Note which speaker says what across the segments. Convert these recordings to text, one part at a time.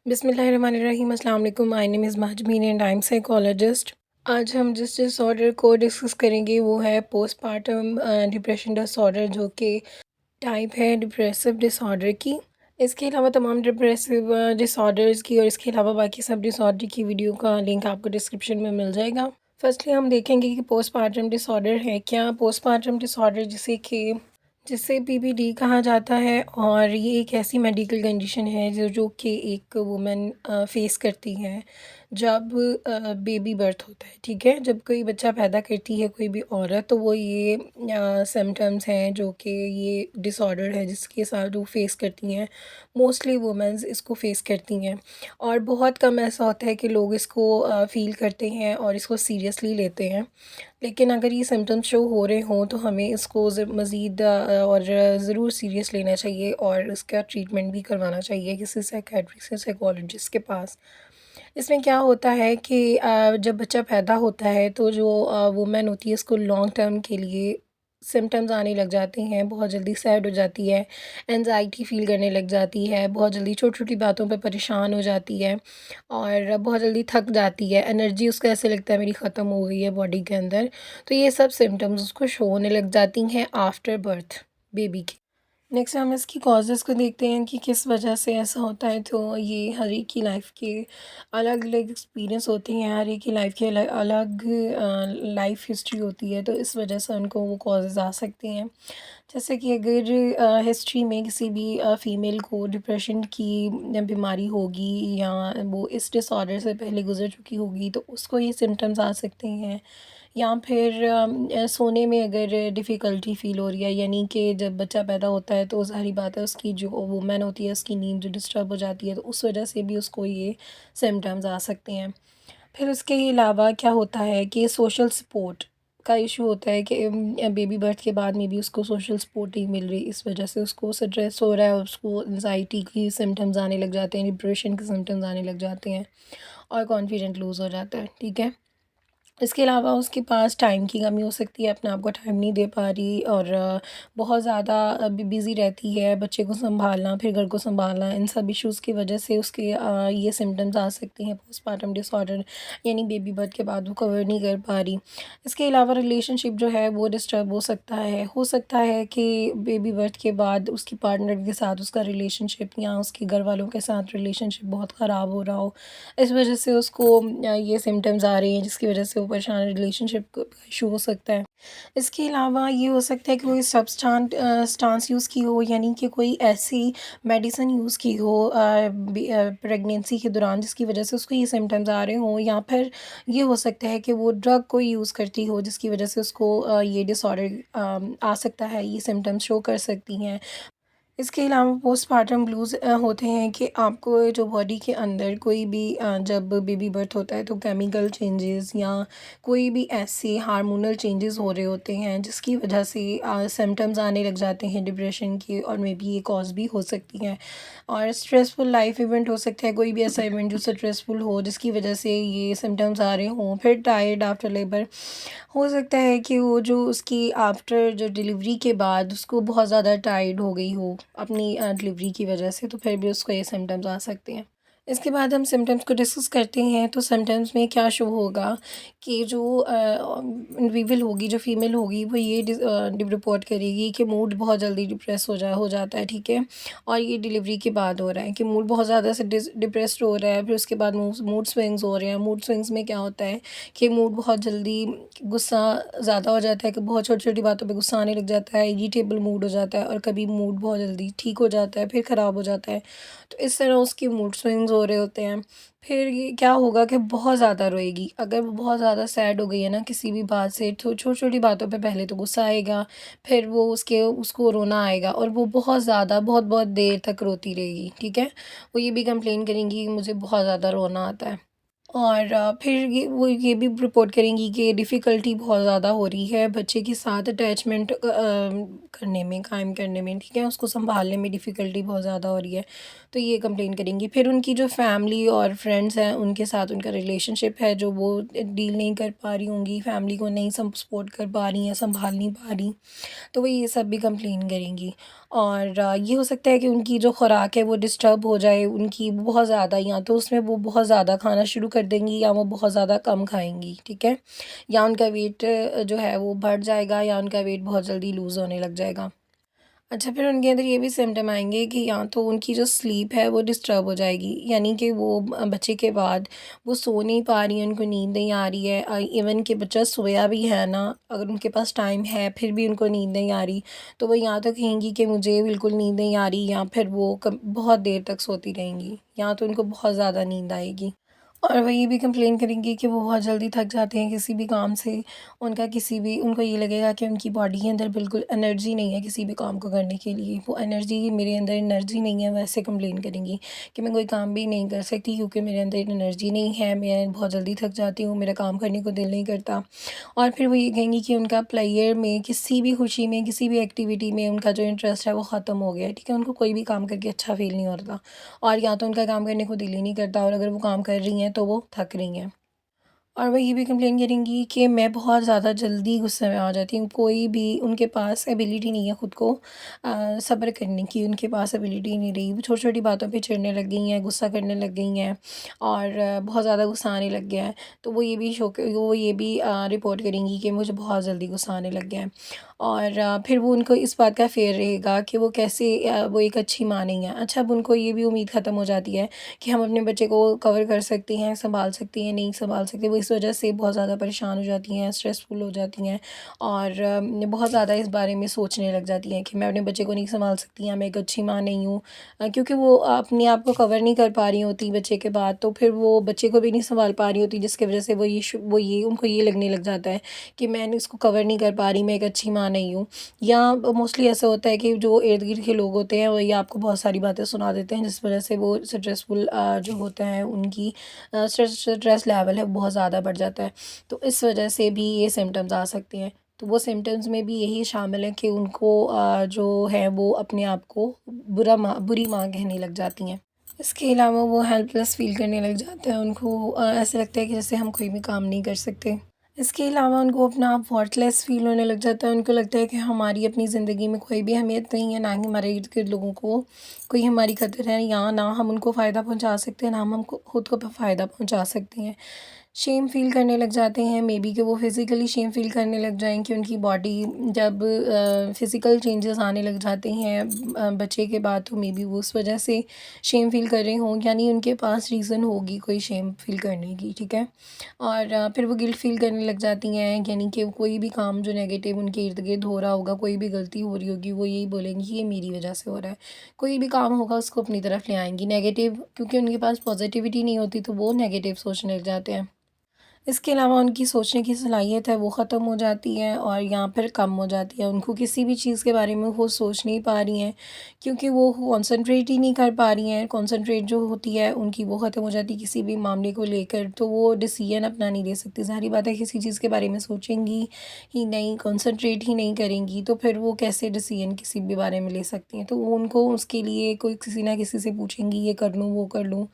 Speaker 1: बिस्मिल्लाहिर्रहमानिर्रहीम अस्सलाम वालेकुम। My name is Mahjabeen and I am psychologist. आज हम जिस डिसऑर्डर को डिस्कस करेंगे वो है पोस्टपार्टम डिप्रेशन डिसऑर्डर, जो कि टाइप है डिप्रेसिव डिसऑर्डर की। इसके अलावा तमाम डिप्रेसिव डिसऑर्डर्स की और इसके अलावा बाकी सब डिसऑर्डर की वीडियो का लिंक आपको डिस्क्रिप्शन में मिल जाएगा। फर्स्टली हम देखेंगे कि पोस्टपार्टम डिसऑर्डर है क्या। पोस्टपार्टम डिसऑर्डर जिसे पीपीडी कहा जाता है, और ये एक ऐसी मेडिकल कंडीशन है जो कि एक वुमेन फेस करती है जब बेबी बर्थ होता है। ठीक है, जब कोई बच्चा पैदा करती है कोई भी औरत, तो वो ये सिम्टम्स हैं जो कि ये डिसऑर्डर है जिसके साथ वो फेस करती हैं। मोस्टली वुमेन्स इसको फेस करती हैं, और बहुत कम ऐसा होता है कि लोग इसको फ़ील करते हैं और इसको सीरियसली लेते हैं। लेकिन अगर ये सिम्टम्स शो हो रहे हों तो हमें इसको मज़ीद और ज़रूर सीरियस लेना चाहिए और इसका ट्रीटमेंट भी करवाना चाहिए किसी साइकेट्रिस्ट या साइकोलॉजिस्ट के पास। इसमें क्या होता है कि जब बच्चा पैदा होता है तो जो वुमेन होती है उसको लॉन्ग टर्म के लिए सिम्टम्स आने लग जाते हैं। बहुत जल्दी सैड हो जाती है, एंजाइटी फ़ील करने लग जाती है, बहुत जल्दी छोटी-छोटी बातों पे परेशान हो जाती है और बहुत जल्दी थक जाती है। एनर्जी उसको ऐसे लगता है मेरी ख़त्म हो गई है बॉडी के अंदर। तो ये सब सिम्टम्स उसको शो होने लग जाती हैं आफ्टर बर्थ बेबी के। नेक्स्ट हम इसकी कॉजेज़ को देखते हैं कि किस वजह से ऐसा होता है। तो ये हर एक की लाइफ के अलग अलग एक्सपीरियंस होते हैं, हर एक की लाइफ की अलग अलग लाइफ हिस्ट्री होती है, तो इस वजह से उनको वो कॉजेज़ आ सकते हैं। जैसे कि अगर हिस्ट्री में किसी भी फ़ीमेल को डिप्रेशन की बीमारी होगी या वो इस डिसऑर्डर से पहले गुजर चुकी होगी तो उसको ये सिम्टम्स आ सकते हैं। या फिर सोने में अगर डिफ़िकल्टी फ़ील हो रही है, यानी कि जब बच्चा पैदा होता है तो ज़ाहिर बात है उसकी जो वूमेन होती है उसकी नींद जो डिस्टर्ब हो जाती है, तो उस वजह से भी उसको ये सिम्टम्स आ सकते हैं। फिर उसके अलावा क्या होता है कि सोशल सपोर्ट का इशू होता है कि बेबी बर्थ के बाद में भी उसको सोशल सपोर्ट नहीं मिल रही, इस वजह से उसको स्ट्रेस हो रहा है, उसको एंजाइटी की सिम्टम्स आने लग जाते हैं, डिप्रेशन के सिम्टम्स आने लग जाते हैं और कॉन्फिडेंट लूज़ हो जाता है। ठीक है, इसके अलावा उसके पास टाइम की कमी हो सकती है, अपने आप को टाइम नहीं दे पा रही और बहुत ज़्यादा बिज़ी रहती है, बच्चे को सँभालना फिर घर को सँभालना, इन सब इश्यूज़ की वजह से उसके ये सिम्टम्स आ सकते हैं पोस्टपार्टम डिसऑर्डर, यानी बेबी बर्थ के बाद वो कवर नहीं कर पा रही। इसके अलावा रिलेशनशिप जो है वो डिस्टर्ब हो सकता है कि बेबी बर्थ के बाद उसकी पार्टनर के साथ उसका रिलेशनशिप या उसके घर वालों के साथ रिलेशनशिप बहुत ख़राब हो रहा हो, इस वजह से उसको ये सिम्टम्स आ रही हैं जिसकी वजह से वो परेशान रिलेशनशिप का इशू हो सकता है। इसके अलावा ये हो सकता है कि कोई स्टांस यूज़ की हो, यानी कि कोई ऐसी मेडिसिन यूज़ की हो प्रेगनेंसी के दौरान जिसकी वजह से उसको ये सिम्टम्स आ रहे हों, या फिर ये हो सकता है कि वो ड्रग कोई यूज़ करती हो जिसकी वजह से उसको ये डिसऑर्डर आ सकता है, ये सिम्टम्स शो कर सकती हैं। इसके अलावा पोस्टपार्टम ब्लूज़ होते हैं कि आपको जो बॉडी के अंदर कोई भी जब बेबी बर्थ होता है तो केमिकल चेंजेस या कोई भी ऐसे हार्मोनल चेंजेस हो रहे होते हैं जिसकी वजह से सिम्टम्स आने लग जाते हैं डिप्रेशन के, और मे बी ये कॉज भी हो सकती हैं। और स्ट्रेसफुल लाइफ इवेंट हो सकता है, कोई भी ऐसा इवेंट जो स्ट्रेसफुल हो जिसकी वजह से ये सिम्टम्स आ रहे हों। फिर टायर्ड आफ्टर लेबर हो सकता है कि वो जो उसकी आफ्टर जो डिलीवरी के बाद उसको बहुत ज़्यादा टायर्ड हो गई हो अपनी डिलीवरी की वजह से, तो फिर भी उसको ये सिम्टम्स आ सकते हैं। इसके बाद हम सिम्टम्स को डिस्कस करते हैं। तो सिम्टम्स में क्या शो होगा कि जो इंडिविजुअल होगी, जो फीमेल होगी, वो ये रिपोर्ट करेगी कि मूड बहुत जल्दी डिप्रेस हो जाता है। ठीक है, और ये डिलीवरी के बाद हो रहा है कि मूड बहुत ज़्यादा से डिप्रेस्ड हो रहा है। फिर उसके बाद मूड स्विंग्स हो रहे हैं। मूड स्विंग्स में क्या होता है कि मूड बहुत जल्दी गुस्सा ज़्यादा हो जाता है, कि बहुत छोटी-छोटी बातों पे गुस्सा आने लग जाता है, इरिटेबल मूड हो जाता है, और कभी मूड बहुत जल्दी ठीक हो जाता है, फिर ख़राब हो जाता है। तो इस तरह उसकी मूड स्विंग्स हो रहे होते हैं। फिर ये क्या होगा कि बहुत ज़्यादा रोएगी। अगर वो बहुत ज़्यादा सैड हो गई है ना किसी भी बात से, तो छोटी-छोटी बातों पे पहले तो गुस्सा आएगा, फिर वो उसको रोना आएगा, और वो बहुत ज़्यादा बहुत-बहुत देर तक रोती रहेगी। ठीक है? वो ये भी कंप्लेन करेंगी कि मुझे बहुत ज़्यादा रोना आता है। और फिर ये भी रिपोर्ट करेंगी कि डिफ़िकल्टी बहुत ज़्यादा हो रही है बच्चे के साथ अटैचमेंट करने में, कायम करने में। ठीक है? उसको सँभालने में डिफ़िकल्टी बहुत ज़्यादा हो रही है, तो ये कंप्लेन करेंगी। फिर उनकी जो फैमिली और फ्रेंड्स हैं उनके साथ उनका रिलेशनशिप है जो वो डील नहीं कर पा रही होंगी, फैमिली को नहीं सपोर्ट कर पा रही हैं, सँभाल नहीं पा रही, तो वो ये सब भी कंप्लेन करेंगी। और ये हो सकता है कि उनकी जो खुराक है वो डिस्टर्ब हो जाए, उनकी बहुत ज़्यादा, या तो उसमें वो बहुत ज़्यादा खाना शुरू कर देंगी या वो बहुत ज़्यादा कम खाएँगी, ठीक है? या उनका वेट जो है वो बढ़ जाएगा या उनका वेट बहुत जल्दी लूज़ होने लग जाएगा। अच्छा, फिर उनके अंदर ये भी सिम्पटम आएँगे कि या तो उनकी जो स्लीप है वो डिस्टर्ब हो जाएगी, यानी कि वो बच्चे के बाद वो सो नहीं पा रही हैं, उनको नींद नहीं आ रही है। इवन कि बच्चा सोया भी है ना, अगर उनके पास टाइम है फिर भी उनको नींद नहीं आ रही, तो वो या तो कहेंगी कि मुझे बिल्कुल नींद नहीं आ रही, या फिर वो बहुत देर तक सोती रहेंगी, या तो उनको बहुत ज़्यादा नींद आएगी। और वो ये भी कंप्लेन करेंगी कि वो बहुत जल्दी थक जाते हैं किसी भी काम से। उनका किसी भी उनको ये लगेगा कि उनकी बॉडी के अंदर बिल्कुल एनर्जी नहीं है किसी भी काम को करने के लिए। वो एनर्जी, मेरे अंदर एनर्जी नहीं है, वैसे कंप्लेन करेंगी कि मैं कोई काम भी नहीं कर सकती क्योंकि मेरे अंदर एनर्जी नहीं है, मैं बहुत जल्दी थक जाती हूँ, मेरा काम करने को दिल नहीं करता। और फिर वो ये कहेंगी कि उनका प्लेयर में, किसी भी खुशी में, किसी भी एक्टिविटी में उनका जो इंटरेस्ट है वो ख़त्म हो गया है, ठीक है? उनको कोई भी काम करके अच्छा फ़ील नहीं होता, और या तो उनका काम करने को दिल ही नहीं करता, और अगर वो काम कर रही हैं तो वो थक रही हैं। और वो ये भी कंप्लेन करेंगी कि मैं बहुत ज़्यादा जल्दी गुस्से में आ जाती हूँ, कोई भी उनके पास एबिलिटी नहीं है ख़ुद को सब्र करने की, उनके पास एबिलिटी नहीं रही। वो छोटी-छोटी बातों पे चिढ़ने लग गई हैं, गुस्सा करने लग गई हैं, और बहुत ज़्यादा गुस्सा आने लग गया है। तो वो ये भी रिपोर्ट करेंगी कि मुझे बहुत जल्दी गुस्सा आने लग गया है। और फिर वो उनको इस बात का फ़ियर रहेगा कि वो कैसे वो एक अच्छी माँ नहीं है। अच्छा, अब उनको ये भी उम्मीद ख़त्म हो जाती है कि हम अपने बच्चे को कवर कर सकती हैं, सँभाल सकती हैं, नहीं सँभाल सकते। वो इस वजह से बहुत ज़्यादा परेशान हो जाती हैं, स्ट्रेसफुल हो जाती हैं, और बहुत ज़्यादा इस बारे में सोचने लग जाती हैं कि मैं अपने बच्चे को नहीं सँभाल सकती, या मैं एक अच्छी माँ नहीं हूँ। क्योंकि वो अपने आप को कवर नहीं कर पा रही होती बच्चे के बाद, तो फिर वो बच्चे को भी नहीं सँभाल पा रही होती, जिसकी वजह से वो ये उनको ये लगने लग जाता है कि मैं इसको कवर नहीं कर पा रही, मैं एक अच्छी माँ नहीं हूँ। या मोस्टली ऐसा होता है कि जो इर्द-गिर्द के लोग होते हैं, वही आपको बहुत सारी बातें सुना देते हैं, जिस वजह से वो स्ट्रेसफुल जो होते हैं, उनकी स्ट्रेस लेवल है बहुत ज़्यादा बढ़ जाता है। तो इस वजह से भी ये सिम्पटम्स आ सकते हैं। तो वो सिम्पटम्स में भी यही शामिल है कि उनको जो है वो अपने आप को बुरी माँ कहने लग जाती हैं। इसके अलावा वो हेल्पलेस फ़ील करने लग जाते हैं, उनको ऐसा लगता है कि जैसे हम कोई भी काम नहीं कर सकते। इसके अलावा उनको अपना आप वर्थलेस फ़ील होने लग जाता है, उनको लगता है कि हमारी अपनी ज़िंदगी में कोई भी अहमियत नहीं है, ना ही हमारे इर्द-गिर्द लोगों को कोई हमारी कदर है, या ना हम उनको फ़ायदा पहुँचा सकते हैं, ना हम हमको खुद को फ़ायदा पहुँचा सकते हैं। शेम फ़ील करने लग जाते हैं, मेबी कि वो फिज़िकली शेम फ़ील करने लग जाएँ कि उनकी बॉडी जब फ़िज़िकल चेंजेस आने लग जाते हैं बच्चे के बाद, तो मेबी वो उस वजह से शेम फ़ील कर रहे हों, यानी उनके पास रीज़न होगी कोई शेम फ़ील करने की, ठीक है? और फिर वो गिल्ट फ़ील करने लग जाती हैं, यानी कि कोई भी काम जो नेगेटिव उनके इर्द-गिर्द हो रहा होगा, कोई भी गलती हो रही होगी, वो यही बोलेंगी कि ये मेरी वजह से हो रहा है। कोई भी काम होगा उसको अपनी तरफ ले आएँगी नेगेटिव, क्योंकि उनके पास पॉज़िटिविटी नहीं होती, तो वो नेगेटिव सोचने लग जाते हैं। इसके अलावा उनकी सोचने की सलाहियत है वो ख़त्म हो जाती है, और या फिर कम हो जाती है। उनको किसी भी चीज़ के बारे में वो सोच नहीं पा रही हैं, क्योंकि वो कॉन्सन्ट्रेट ही नहीं कर पा रही हैं। कॉन्सन्ट्रेट जो होती है उनकी वो ख़त्म हो जाती है किसी भी मामले को लेकर, तो वो डिसीज़न अपना नहीं ले सकती। ज़ाहिर बात है, किसी चीज़ के बारे में सोचेंगी ही नहीं, कॉन्सन्ट्रेट ही नहीं करेंगी, तो फिर वो कैसे डिसीज़न किसी भी बारे में ले सकती हैं। तो वो उनको उसके लिए कोई किसी ना किसी से पूछेंगी, ये कर लूँ, वो कर लूँ।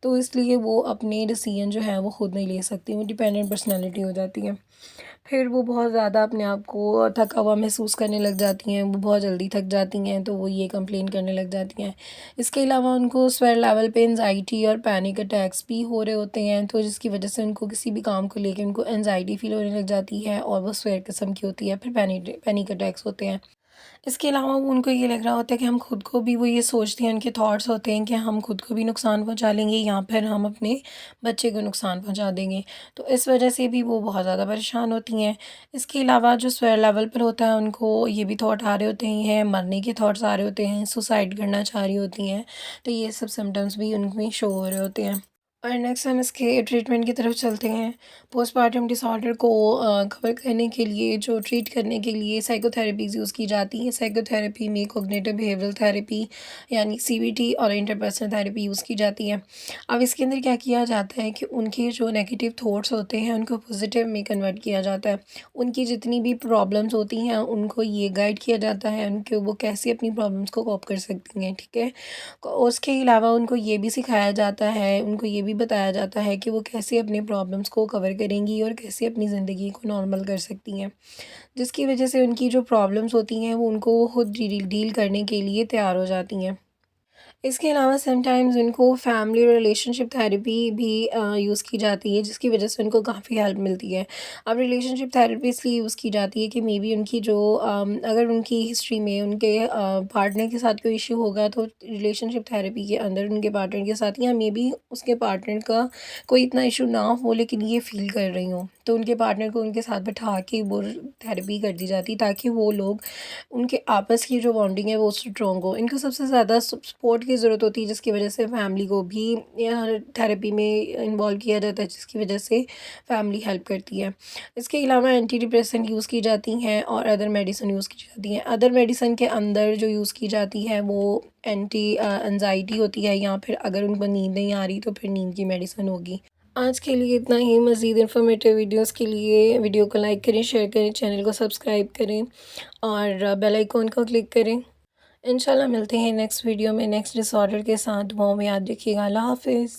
Speaker 1: तो इसलिए वो अपने डिसीज़न जो है वो खुद नहीं ले सकती, वो डिपेंडेंट पर्सनैलिटी हो जाती है। फिर वो बहुत ज़्यादा अपने आप को थका हुआ महसूस करने लग जाती हैं, वो बहुत जल्दी थक जाती हैं, तो वो ये कंप्लेन करने लग जाती हैं। इसके अलावा उनको स्वेयर लेवल पे एंग्ज़ायटी और पैनिक अटैक्स भी हो रहे होते हैं, तो जिसकी वजह से उनको किसी भी काम को लेके उनको एंग्ज़ायटी फ़ील होने लग जाती है, और वो स्वेयर किस्म की होती है, फिर पैनिक अटैक्स होते हैं। इसके अलावा वो उनको ये लग रहा होता है कि हम खुद को भी, वो ये सोचती हैं, उनके थॉट्स होते हैं कि हम खुद को भी नुकसान पहुंचा लेंगे, या फिर हम अपने बच्चे को नुकसान पहुंचा देंगे। तो इस वजह से भी वो बहुत ज़्यादा परेशान होती हैं। इसके अलावा जो स्वेयर लेवल पर होता है, उनको ये भी थॉट आ रहे होते हैं, मरने के थॉट्स आ रहे होते हैं, सुसाइड करना चाह रही होती हैं। तो ये सब सिम्टम्स भी उनमें शो हो रहे होते हैं। और नेक्स्ट हम इसके ट्रीटमेंट की तरफ चलते हैं। पोस्टपार्टम डिसऑर्डर को कवर करने के लिए, जो ट्रीट करने के लिए साइकोथेरेपीज़ यूज़ की जाती हैं। साइकोथेरेपी में कॉग्निटिव बिहेवियरल थेरेपी यानी सीबीटी और इंटरपर्सनल थेरेपी यूज़ की जाती है। अब इसके अंदर क्या किया जाता है कि उनके जो नेगेटिव थॉट्स होते हैं उनको पॉजिटिव में कन्वर्ट किया जाता है। उनकी जितनी भी प्रॉब्लम्स होती हैं उनको ये गाइड किया जाता है उनको वो कैसे अपनी प्रॉब्लम्स को कॉप कर सकती हैं, ठीक है? उसके अलावा उनको ये भी सिखाया जाता है, उनको ये भी बताया जाता है कि वो कैसे अपने प्रॉब्लम्स को कवर करेंगी और कैसे अपनी ज़िंदगी को नॉर्मल कर सकती हैं, जिसकी वजह से उनकी जो प्रॉब्लम्स होती हैं वो उनको खुद डील करने के लिए तैयार हो जाती हैं। इसके अलावा समटाइम्स उनको फैमिली रिलेशनशिप थेरेपी भी यूज़ की जाती है, जिसकी वजह से उनको काफ़ी हेल्प मिलती है। अब रिलेशनशिप थेरेपी इसलिए यूज़ की जाती है कि मे बी उनकी जो अगर उनकी हिस्ट्री में उनके पार्टनर के साथ कोई इश्यू होगा तो रिलेशनशिप थेरेपी के अंदर उनके पार्टनर के साथ, या मे बी उसके पार्टनर का कोई इतना इशू ना हो लेकिन ये फ़ील कर रही हों, तो उनके पार्टनर को उनके साथ बैठा के वो थेरेपी कर दी जाती, ताकि वो लोग उनके आपस की जो बॉन्डिंग है वो स्ट्रॉन्ग हो। इनको सबसे ज़्यादा सपोर्ट की ज़रूरत होती है, जिसकी वजह से फैमिली को भी थेरेपी में इन्वॉल्व किया जाता है, जिसकी वजह से फैमिली हेल्प करती है। इसके अलावा एंटी डिप्रेसेंट यूज़ की जाती हैं और अदर मेडिसिन यूज़ की जाती हैं। अदर मेडिसिन के अंदर जो यूज़ की जाती है वो एंटी एंजाइटी होती है, या फिर अगर उनको नींद नहीं आ रही तो फिर नींद की मेडिसिन होगी। आज के लिए इतना ही। मज़ीद इन्फॉर्मेटिव वीडियोस के लिए वीडियो को लाइक करें, शेयर करें, चैनल को सब्सक्राइब करें और बेल आइकॉन को क्लिक करें। इंशाल्लाह मिलते हैं नेक्स्ट वीडियो में नेक्स्ट डिसऑर्डर के साथ। दुआओं में याद रखिएगा। अल्लाह हाफ़िज़।